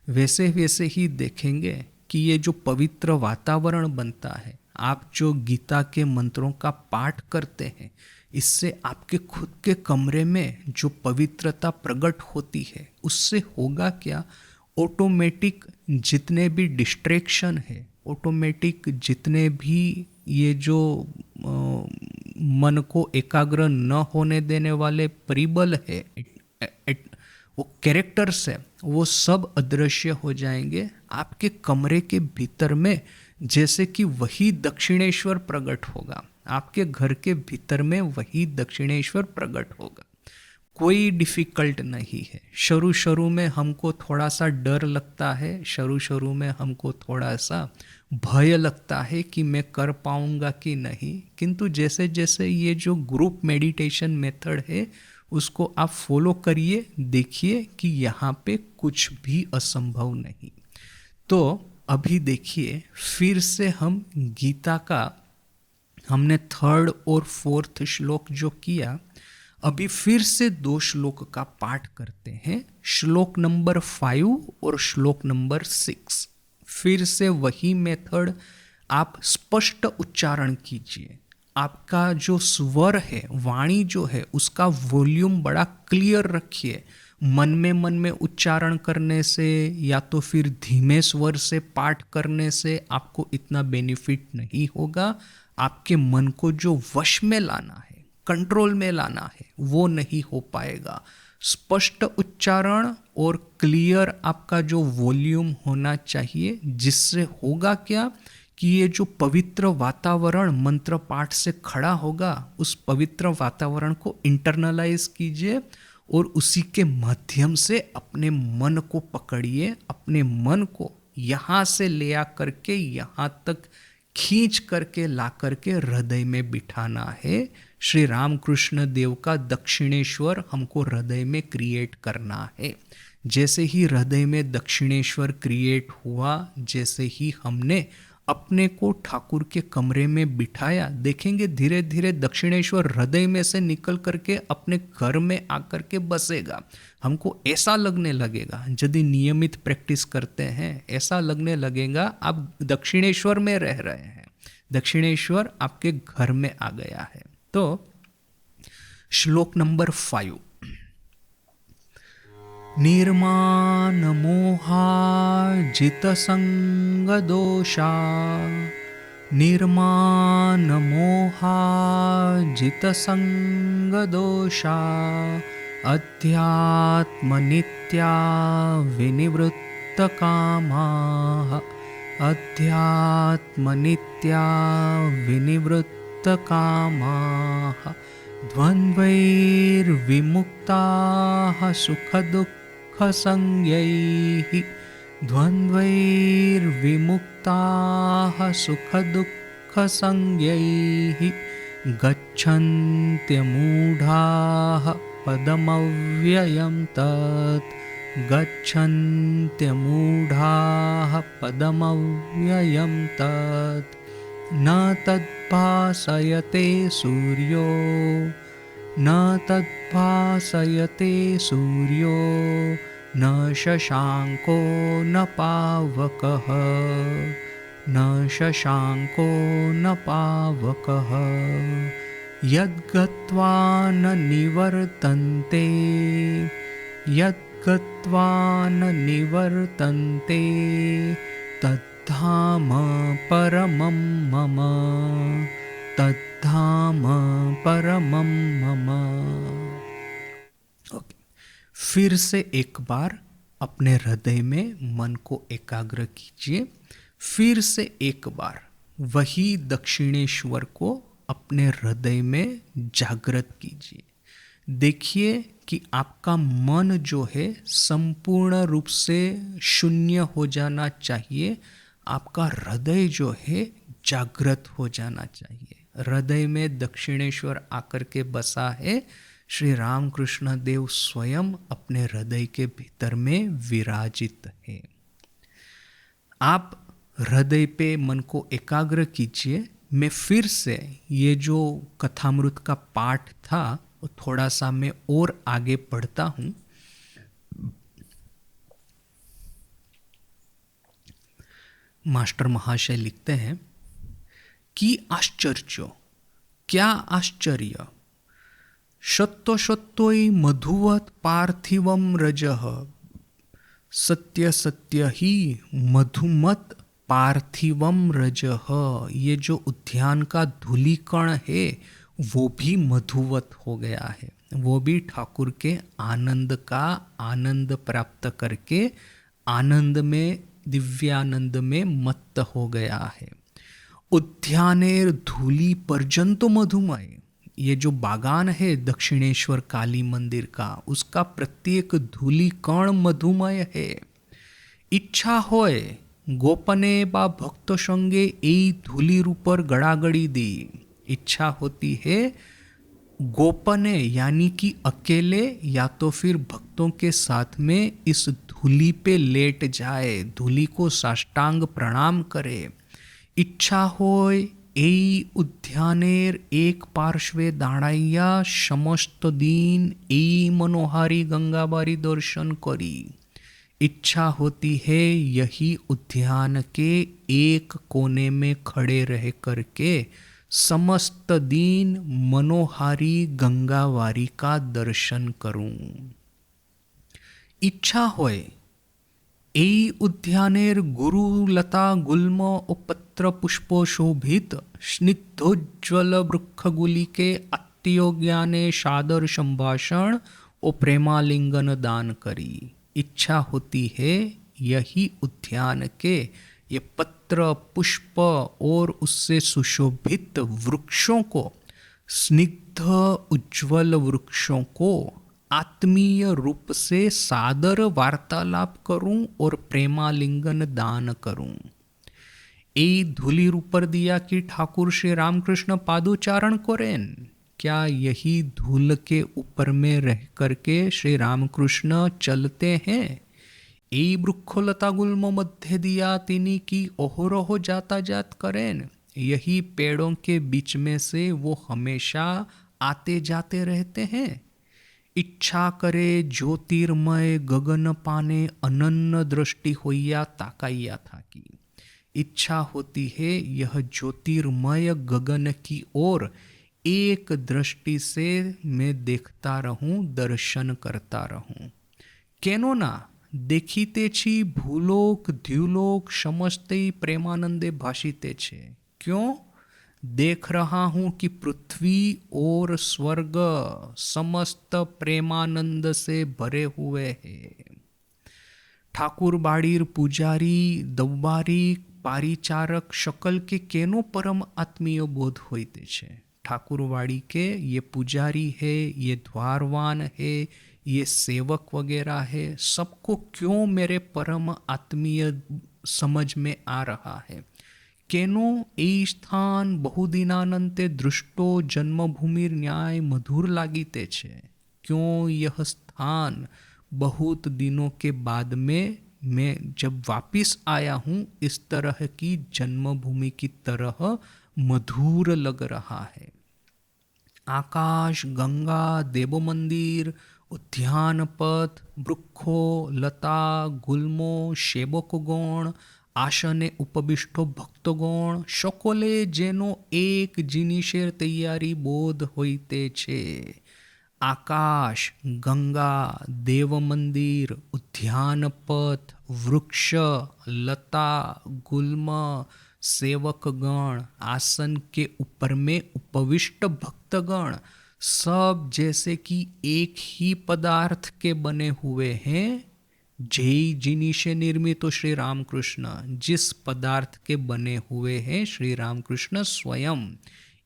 वैसे वैसे ही देखेंगे कि ये जो पवित्र वातावरण बनता है, आप जो गीता के मंत्रों का पाठ करते हैं, इससे आपके खुद के कमरे में जो पवित्रता प्रकट होती है, उससे होगा क्या, ऑटोमेटिक जितने भी डिस्ट्रैक्शन है, ऑटोमेटिक जितने भी ये जो मन को एकाग्र न होने देने वाले परिबल है, वो कैरेक्टर्स है, वो सब अदृश्य हो जाएंगे। आपके कमरे के भीतर में जैसे कि वही दक्षिणेश्वर प्रकट होगा, आपके घर के भीतर में वही दक्षिणेश्वर प्रकट होगा। कोई डिफ़िकल्ट नहीं है। शुरू में हमको थोड़ा सा डर लगता है, शुरू में हमको थोड़ा सा भय लगता है कि मैं कर पाऊंगा कि नहीं, किंतु जैसे जैसे ये जो ग्रुप मेडिटेशन मेथड है उसको आप फॉलो करिए, देखिए कि यहाँ पे कुछ भी असंभव नहीं। तो अभी देखिए, फिर से हम गीता का हमने 3rd और 4th श्लोक जो किया, अभी फिर से 2 श्लोक का पाठ करते हैं, श्लोक नंबर 5 और श्लोक नंबर 6। फिर से वही मेथड आप स्पष्ट उच्चारण कीजिए। आपका जो स्वर है, वाणी जो है, उसका वॉल्यूम बड़ा क्लियर रखिए। मन में उच्चारण करने से या तो फिर धीमे स्वर से पाठ करने से आपको इतना बेनिफिट नहीं होगा। आपके मन को जो वश में लाना है, कंट्रोल में लाना है, वो नहीं हो पाएगा। स्पष्ट उच्चारण और क्लियर आपका जो वॉल्यूम होना चाहिए, जिससे होगा क्या कि ये जो पवित्र वातावरण मंत्र पाठ से खड़ा होगा, उस पवित्र वातावरण को इंटरनलाइज कीजिए और उसी के माध्यम से अपने मन को पकड़िए। अपने मन को यहाँ से ले आ करके यहाँ तक खींच करके ला करके हृदय में बिठाना है। श्री रामकृष्ण देव का दक्षिणेश्वर हमको हृदय में क्रिएट करना है। जैसे ही हृदय में दक्षिणेश्वर क्रिएट हुआ, जैसे ही हमने अपने को ठाकुर के कमरे में बिठाया, देखेंगे धीरे धीरे दक्षिणेश्वर हृदय में से निकल करके अपने घर में आकर के बसेगा। हमको ऐसा लगने लगेगा, यदि नियमित प्रैक्टिस करते हैं, ऐसा लगने लगेगा आप दक्षिणेश्वर में रह रहे हैं, दक्षिणेश्वर आपके घर में आ गया है। तो श्लोक नंबर 5, निर्माण मोहा जित संग दोषा, निर्माण मोहा जित संग दोषा, अध्यात्म नित्या विनिवृत्त कामाः, अध्यात्म नित्या विनिवृत्त कामाः, द्वन्द्वैर्विमुक्ताः सुखदुःखसंज्ञैः, द्वन्द्वैर्विमुक्ताः सुखदुःखसंज्ञैः, गच्छन्त्यमूढाः पदमव्ययं तत्, गच्छन्त्यमूढाः पदमव्ययं तत्, न तद्भासयते सूर्यो, न तद्भासयते सूर्यो, न शशाङ्को न पावकः, न शशाङ्को न पावकः, यद्गत्वा न निवर्तन्ते, यद्गत्वा न निवर्तन्ते, तद्धाम परमं मम, तद्धाम परमं मम। ओके, फिर से एक बार अपने हृदय में मन को एकाग्र कीजिए। फिर से एक बार वही दक्षिणेश्वर को अपने हृदय में जागृत कीजिए। देखिए कि आपका मन जो है संपूर्ण रूप से शून्य हो जाना चाहिए, आपका हृदय जो है जागृत हो जाना चाहिए। हृदय में दक्षिणेश्वर आकर के बसा है, श्री रामकृष्ण देव स्वयं अपने हृदय के भीतर में विराजित है। आप हृदय पे मन को एकाग्र कीजिए। मैं फिर से ये जो कथामृत का पाठ था वो थोड़ा सा मैं और आगे पढ़ता हूँ। मास्टर महाशय लिखते हैं कि आश्चर्य, क्या आश्चर्य, शत्तो शत्तोई मधुवत पार्थिवम रजः, सत्य सत्य ही मधुमत पार्थिवम रजः। ये जो उद्यान का धूलिकण है वो भी मधुवत हो गया है, वो भी ठाकुर के आनंद का आनंद प्राप्त करके आनंद में, दिव्यानंद में मत्त हो गया है। उद्यानेर धूली पर्यंत मधुमय, ये जो बागान है दक्षिणेश्वर काली मंदिर का, उसका प्रत्येक धूली कण मधुमय है। इच्छा होय गोपने बा भक्त संगे এই ধুলির উপর गड़ागड़ी दी। इच्छा होती है गोपने यानी कि अकेले या तो फिर भक्तों के साथ में इस धूली पे लेट जाए, धूली को साष्टांग प्रणाम करे। इच्छा होय এই উদ্যানের এক পার্শ্বে দাঁড়াইয়া সমস্ত দিন এই मनोहारी गंगाबारी दर्शन करी। इच्छा होती है यही उद्यान के एक कोने में खड़े रह करके समस्त दिन मनोहारी गंगावारी का दर्शन करूं। इच्छा होय এই উদ্যানের গুরুলতা গুল্ম ও পত্র পুষ্প শোভিত স্নিগ্ধোজ্জ্বল বৃক্ষগুলিকে আত্মীয় জ্ঞানে सादर संभाषण और प्रेमालिंगन दान करी। इच्छा होती है यही उद्यान के ये पत्र पुष्प और उससे सुशोभित वृक्षों को, स्निग्ध उज्ज्वल वृक्षों को आत्मीय रूप से सादर वार्तालाप करूं और प्रेमालिंगन दान करूं। এই ধুলির উপর दिया कि ठाकुर श्री रामकृष्ण पादुचारण करें। क्या यही धूल के ऊपर में रह करके श्री रामकृष्ण चलते हैं? এই বৃক্ষলতা গুল্ম মধ্যে दिया तिनी की ओहरह जाताजात करें। यही पेड़ों के बीच में से वो हमेशा आते जाते रहते हैं। इच्छा करे ज्योतिर्मय गगन पाने अनन्न दृष्टि होइया ताकाइया था की। इच्छा होती है यह ज्योतिर्मय गगन की ओर एक दृष्टि से मैं देखता रहूं, दर्शन करता रहूं। केनो ना देखीते छी भूलोक द्युलोक समस्ते प्रेमानंदे भाषिते छे। क्यों? देख रहा हूं कि पृथ्वी और स्वर्ग समस्त प्रेमानंद से भरे हुए हैं। ठाकुर बाड़ीर पुजारी दब्बारी पारिचारक शकल के केनो परम आत्मीय बोध होते छे। ठाकुरवाड़ी के ये पुजारी है, ये द्वारवान है, ये सेवक वगैरह है, सबको क्यों मेरे परम आत्मीय समझ में आ रहा है। केनो ए स्थान बहुदिनानंते दृष्टो जन्मभूमिर न्याय मधुर लागीते छे। क्यों यह स्थान बहुत दिनों के बाद में मैं जब वापिस आया हूँ इस तरह की जन्मभूमि की तरह मधुर लग रहा है। आकाश, गंगा, देव मंदिर, उद्यान पथ, वृक्षो, लता, गुल्मो, सेवकगण, आसने उपविष्टो भक्तगण सकले जेनो एक जिनिसेर तैयारी बोध होइते छे। आकाश, गंगा, देव मंदिर, उद्यान पथ, वृक्ष, लता, गुल्म, सेवकगण, आसन के ऊपर में उपविष्ट भक्तगण सब जैसे कि एक ही पदार्थ के बने हुए हैं। जय जिनिषे निर्मित श्री रामकृष्ण, जिस पदार्थ के बने हुए हैं श्री रामकृष्ण स्वयं,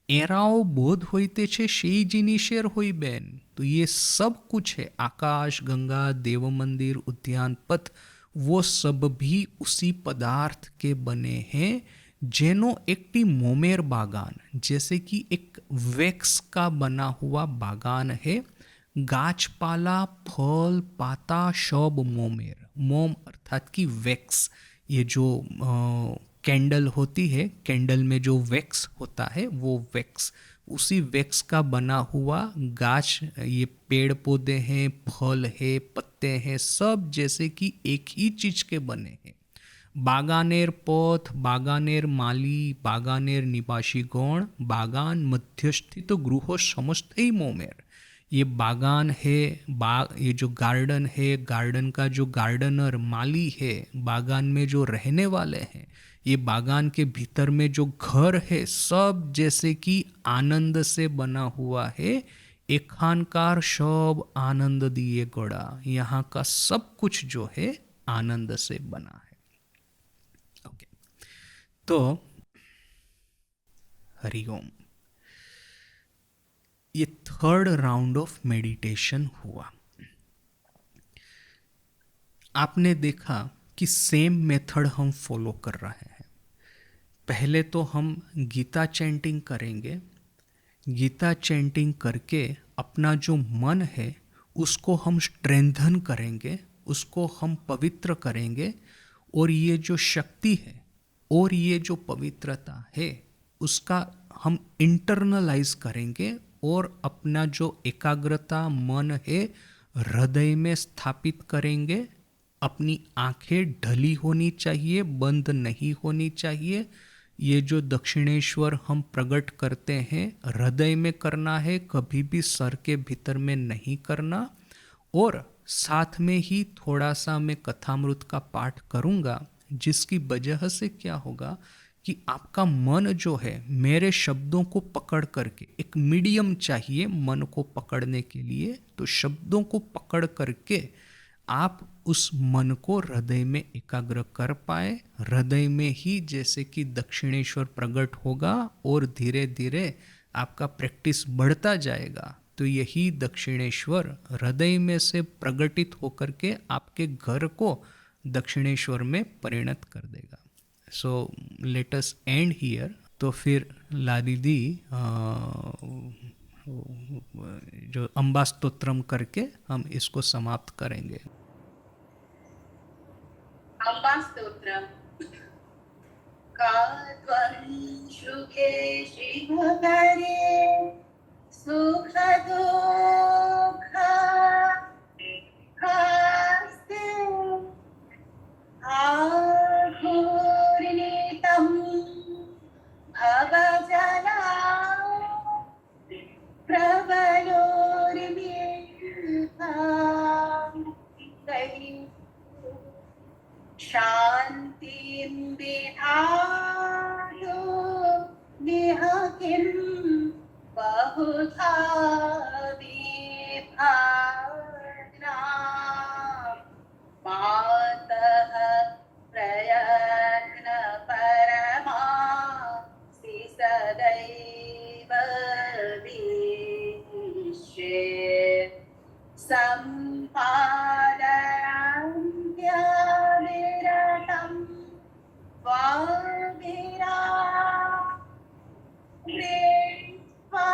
एराओ बोध होइते छे सेई जिनिषेर होइबेन। तो ये सब कुछ है, आकाश, गंगा, देव मंदिर, उद्यान पथ, वो सब भी उसी पदार्थ के बने हैं। जेनो एकटी मोमेर बागान, जैसे कि एक वैक्स का बना हुआ बागान है, गाछपाला फल पाता सब मोमेर, मोम अर्थात कि वैक्स, ये जो कैंडल होती है, कैंडल में जो वैक्स होता है वो वैक्स, उसी वैक्स का बना हुआ गाछ, ये पेड़ पौधे हैं, फल है, पत्ते हैं, सब जैसे कि एक ही चीज के बने हैं। बागानेर पथ, बागानेर माली, बागानेर निवासीगण, बागान मध्यस्थित गृह समस्त ही मोमेर। ये बागान है, ये जो गार्डन है, गार्डन का जो गार्डनर माली है, बागान में जो रहने वाले हैं, ये बागान के भीतर में जो घर है, सब जैसे कि आनंद से बना हुआ है। एक खानकार सब आनंद दिए गड़ा, यहाँ का सब कुछ जो है आनंद से बना है। ओके, तो हरिओम। ये थर्ड राउंड ऑफ मेडिटेशन हुआ। आपने देखा कि सेम मेथड हम फॉलो कर रहे हैं। पहले तो हम गीता चैंटिंग करेंगे, गीता चैंटिंग करके अपना जो मन है उसको हम स्ट्रेंथन करेंगे, उसको हम पवित्र करेंगे, और ये जो शक्ति है और ये जो पवित्रता है उसका हम इंटरनलाइज करेंगे, और अपना जो एकाग्रता मन है हृदय में स्थापित करेंगे। अपनी आंखें ढली होनी चाहिए, बंद नहीं होनी चाहिए। ये जो दक्षिणेश्वर हम प्रकट करते हैं हृदय में करना है, कभी भी सर के भीतर में नहीं करना। और साथ में ही थोड़ा सा मैं कथामृत का पाठ करूँगा, जिसकी वजह से क्या होगा कि आपका मन जो है मेरे शब्दों को पकड़ करके, एक मीडियम चाहिए मन को पकड़ने के लिए, तो शब्दों को पकड़ करके आप उस मन को हृदय में एकाग्र कर पाए। हृदय में ही जैसे कि दक्षिणेश्वर प्रकट होगा और धीरे धीरे आपका प्रैक्टिस बढ़ता जाएगा, तो यही दक्षिणेश्वर हृदय में से प्रकटित होकर के आपके घर को दक्षिणेश्वर में परिणत कर देगा। So let us and here. तो फिर लादीदी जो अम्बा स्तोत्रम करके हम इसको समाप्त करेंगे। अम्बा स्तोत्रम। कात्वं सुखे शिवकरे सुख दुःख हस्ते आघूर्णितं भवजना प्रबलोर्मिथा शान्तिं विधातु निह किं बहुधा विभावना मातः प्रयत्न परमा सि सदैव विश्ये सम्पादयान्त्यविरतं वागिरा कृत्वा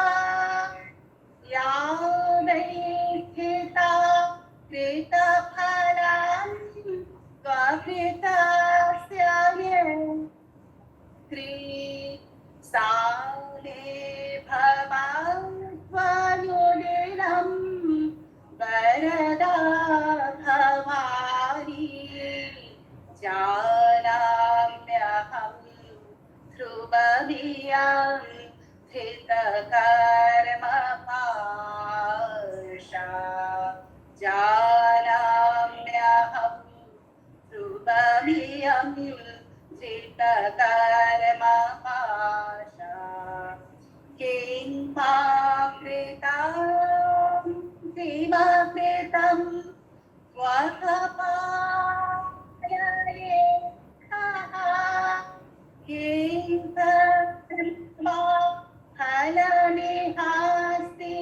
यादैर्हिता कृतफलं त्वकृतस्य ये त्रिसाले भवात्वनुदिनं वरदा भवानी जानाम्यहं ध्रुवमियं स्थितकर्मपाशा जानाम्यहं ध्रुवमियं स्थितकर्मपाशा किं पाकृतं किमकृतं स्वकपायये खः किं तत्कृत्वा फलमिहास्ति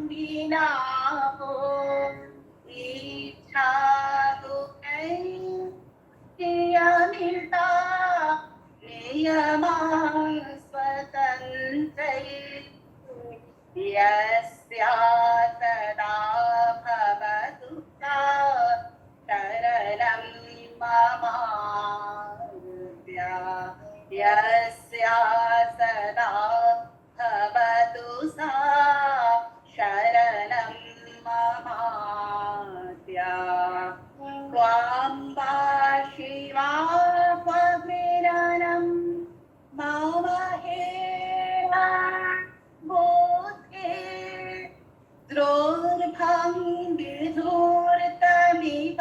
विना भो इच्छादुःखैर्यमिता नियमा स्वतन्त्रै यस्या तदा भवतु तरणं मम त्वाम्बा शिवा त्वग्निरनं मम हेवा बोधे द्रोर्भं विधूर्तमिव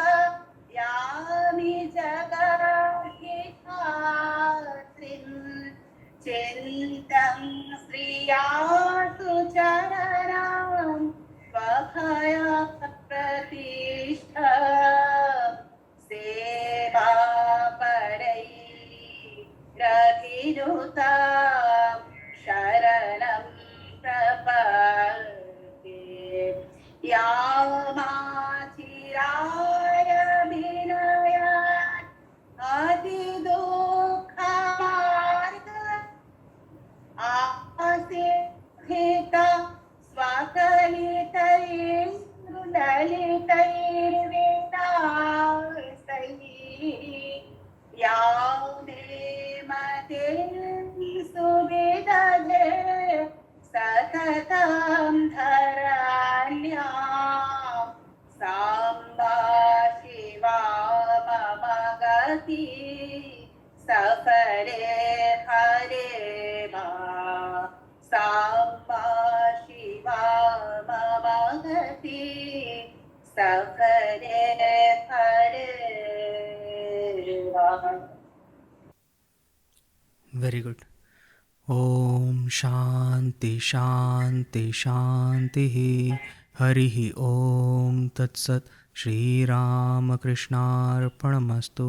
यामि जगहितात्रिं चिन्तं श्रियासु चरणां स्वभयप्रतिष्ठ सेवा परैरभिरुता शरणं प्रपद्ये यामाचिराय विनयात् अतिदुःखमार्ग आसिता स्वकलितैर्ललितैर्विनाशैः या मे मते सुविदधे सततं धरण्यां साम्बा शिवा मम गति सफरे हरे मा साम्बा शिवा मम गति सफरे हरे मा। Very good. ओम शांति शांति शांति। हरि ओम तत्सत। श्री राम कृष्णार्पणमस्तु।